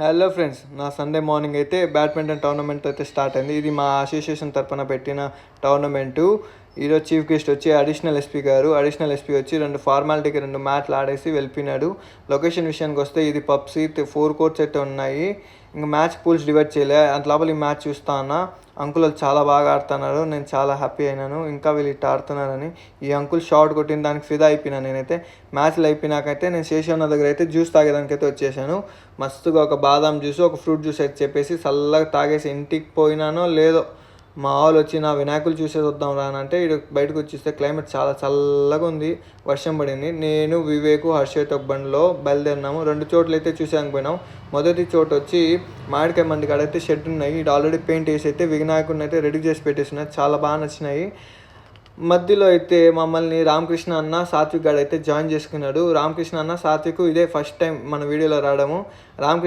Hello friends, నా Sunday morning అయితే badminton tournament అయితే స్టార్ట్ అయింది. ఇది మా అసోసియేషన్ తరపున పెట్టిన టోర్నమెంటు. ఈరోజు చీఫ్ గెస్ట్ వచ్చి అడిషనల్ ఎస్పీ గారు. అడిషనల్ ఎస్పీ వచ్చి ఫార్మాలిటీకి 2 మ్యాచ్లు ఆడేసి వెళ్ళిపోయినాడు. లొకేషన్ విషయానికి వస్తే ఇది పబ్సీ 4 కోర్ట్స్ అయితే ఉన్నాయి. ఇంకా మ్యాచ్ పూల్స్ డివైడ్ చేయలే. అంత లోపల ఈ మ్యాచ్ చూస్తా అన్నా. అంకుల్ వాళ్ళు చాలా బాగా ఆడుతున్నారు. నేను చాలా హ్యాపీ అయినాను ఇంకా వీళ్ళు ఇట్లా ఆడుతున్నారని. ఈ అంకుల్ షాట్ కొట్టిన దానికి ఫిదా అయిపోయినా నేనైతే. మ్యాచ్లు అయిపోయినాకైతే నేను శేషన్న దగ్గర అయితే జ్యూస్ తాగేదానికి అయితే వచ్చేసాను. మస్తుగా ఒక బాదాం జ్యూస్, ఒక ఫ్రూట్ జ్యూస్ అయితే చెప్పేసి చల్లగా తాగేసి ఇంటికి పోయినానో లేదో, మా వాళ్ళు వచ్చి నా వినాయకులు చూసేసి వద్దాం రానంటే ఇటు బయటకు వచ్చేస్తే క్లైమేట్ చాలా చల్లగా ఉంది. వర్షం పడింది. నేను వివేకు హర్షిత్ ఒక బండిలో బయలుదేరినాము. 2 చోట్ల అయితే చూసానికి పోయినాం. మొదటి చోటు వచ్చి మామిడికాయ మండి కాడ అయితే షెడ్ ఉన్నాయి. ఇటు ఆల్రెడీ పెయింట్ వేసి అయితే వినాయకుడిని అయితే రెడీ చేసి పెట్టేసినాయి. చాలా బాగా నచ్చినాయి. మధ్యలో అయితే మమ్మల్ని రామకృష్ణ అన్న సాత్విక్ గారు అయితే జాయిన్ చేసుకున్నాడు. రామకృష్ణ అన్న సాత్విక్ ఇదే ఫస్ట్ టైం మన వీడియోలో రావడము. రామకృష్ణ